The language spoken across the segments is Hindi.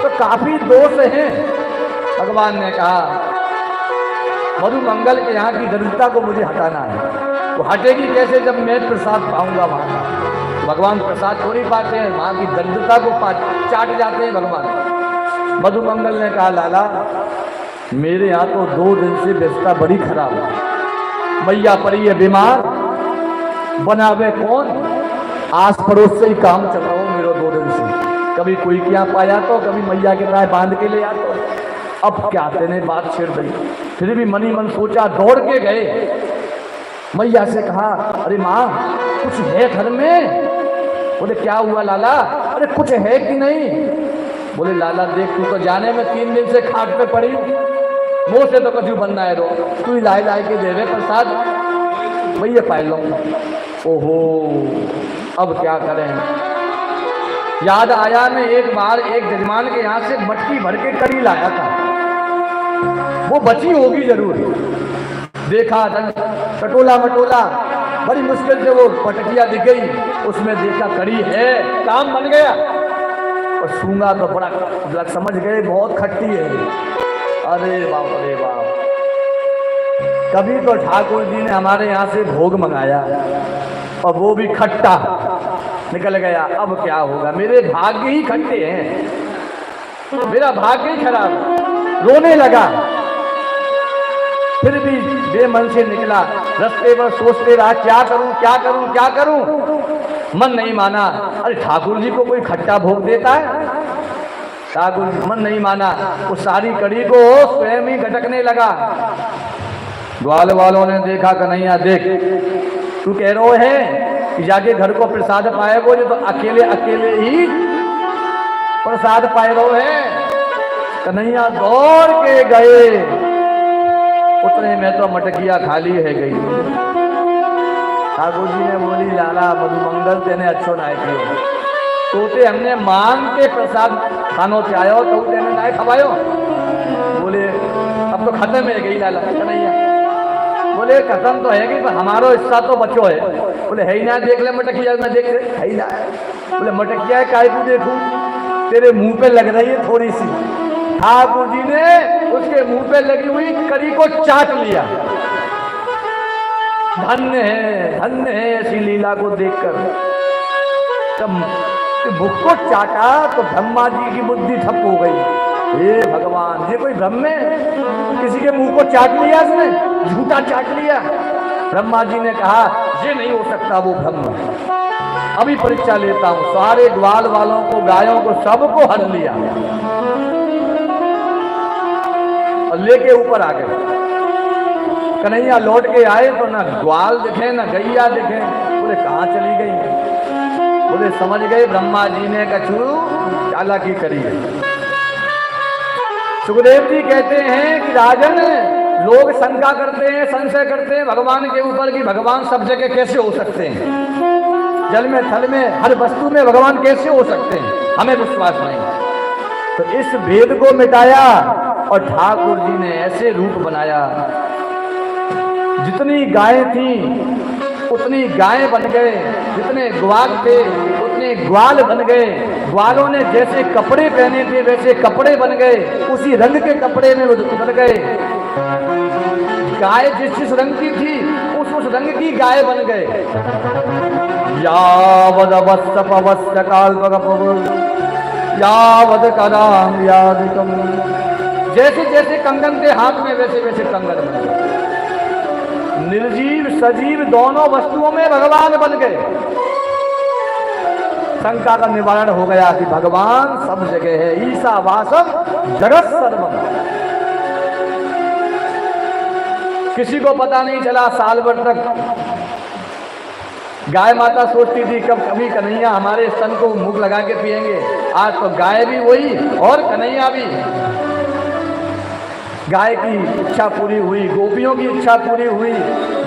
तो काफी दोष हैं। भगवान ने कहा मधुमंगल के यहाँ की दरिद्रता को मुझे हटाना है। वो हटेगी कैसे जब मैं प्रसाद पाऊंगा वहां का। भगवान प्रसाद थोड़ी पाते हैं, वहां की दरिद्रता को चाट जाते हैं भगवान। मधुमंगल ने कहा लाला मेरे यहाँ तो 2 दिन से व्यवस्था बड़ी खराब है। मैया पड़ी है बीमार, बनावे कौन, आस पड़ोस से ही काम चल रहा हूँ मेरे 2 दिन से। कभी कोई क्या पाया तो कभी मैया के राय बांध के ले आता। अब क्या तेने बात छेड़ दी। फिर भी मनी मन सोचा, दौड़ के गए मैया से कहा अरे माँ कुछ है घर में। बोले क्या हुआ लाला। अरे कुछ है कि नहीं। बोले लाला देख तू तो जाने में 3 दिन से खाट पे पड़ी, मुंह से तो कछु बनना है रो, तू ही लाई लाई के देवे प्रसाद, भैया पाए लो। ओहो अब क्या करें। याद आया मैं एक बार एक जजमान के यहाँ से मटकी भर के करी लाया था, वो बची होगी जरूर। देखा टटोला मटोला, बड़ी मुश्किल से वो पटकिया दिख गई, उसमें देखा कड़ी है, काम बन गया। और सूंगा तो बड़ा समझ गए बहुत खट्टी है। अरे बाप रे बाप। कभी तो ठाकुर जी ने हमारे यहाँ से भोग मंगाया और वो भी खट्टा निकल गया। अब क्या होगा, मेरे भाग्य ही खट्टे हैं, मेरा भाग्य ही खराब। रोने लगा, फिर भी बेमन से निकला। रास्ते पर सोचते रहा क्या करूं क्या करूं क्या करूं, मन नहीं माना। अरे ठाकुर जी को कोई खट्टा भोग देता है। ठाकुर जी मन नहीं माना, उस सारी कड़ी को स्वयं ही गटकने लगा। ग्वाल वालों ने देखा कन्हैया देख तू कह रो है कि जाके घर को प्रसाद पाए, वो तो अकेले अकेले ही प्रसाद पाए रो है। कन्हैया दौड़ के गए, उतने में तो मटकिया खाली है गई। ठाकुर जी ने बोली लाला मधुमंगल तेने अच्छो नाय कियो, तोते हमने मांग के प्रसाद खानो चाहो तो तेने नाय खवायो। बोले अब तो खत्म है गई लाला। कन्हैया बोले खत्म तो है कि हमारो हिस्सा तो बचो है। बोले है ही ना, देख ले मटकिया में, देख ले है ही ना। बोले मटकिया है काय को देखूं, तेरे मुंह पे लग रही है थोड़ी सी। ठाकुर जी ने उसके मुंह पे लगी हुई कड़ी को चाट लिया। धन्य है ऐसी लीला को देखकर। जब भूख को चाटा तो ब्रह्मा जी की बुद्धि ठप हो गई। हे भगवान, ये कोई ब्रह्म है, किसी के मुंह को चाट लिया इसने, झूठा चाट लिया। ब्रह्मा जी ने कहा ये नहीं हो सकता वो ब्रह्म। अभी परीक्षा लेता हूं। सारे ग्वाल वालों को, गायों को, सबको हर लिया और लेके ऊपर आ गए। कन्हैया लौट के आए तो ना ग्वाल दिखे ना गैया दिखे। बोले कहाँ चली गई। बोले समझ गए ब्रह्मा जी ने कछु चालाकी करी है। सुखदेव जी कहते हैं कि राजन लोग शंका करते हैं, संशय करते हैं भगवान के ऊपर कि भगवान सब जगह कैसे हो सकते हैं, जल में थल में हर वस्तु में भगवान कैसे हो सकते हैं, हमें विश्वास नहीं। तो इस भेद को मिटाया और ठाकुर जी ने ऐसे रूप बनाया, जितनी गायें थी उतनी गायें बन गए, जितने ग्वाल थे उतने ग्वाल बन गए। ग्वालों ने जैसे कपड़े पहने थे वैसे कपड़े बन गए, उसी रंग के कपड़े में बदल गए। गाय जिस रंग की थी उस रंग की गाय बन गए। यावद अवस्य पवस्य काल्पकपव यावद कदाम यादिकम, जैसे जैसे कंगन थे हाथ में वैसे वैसे कंगन बन गए। निर्जीव सजीव दोनों वस्तुओं में भगवान बन गए। शंका का निवारण हो गया कि भगवान सब जगह है। ईशावासम जगत सर्वम। किसी को पता नहीं चला साल भर तक। गाय माता सोचती थी कब कभी कन्हैया हमारे स्तन को मुख लगा के पिएंगे। आज तो गाय भी वही और कन्हैया भी। गाय की इच्छा पूरी हुई, गोपियों की इच्छा पूरी हुई,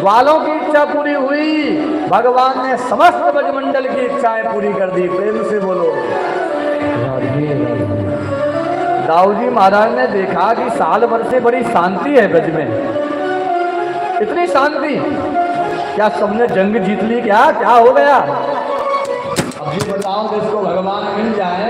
ग्वालों की इच्छा पूरी हुई। भगवान ने समस्त ब्रजमंडल की इच्छाएं पूरी कर दी। प्रेम से बोलो। दाऊ जी महाराज ने देखा कि साल भर से बड़ी शांति है ब्रज में, इतनी शांति, क्या सबने जंग जीत ली, क्या क्या हो गया। अब ये बताओ जिसको भगवान मिल जाए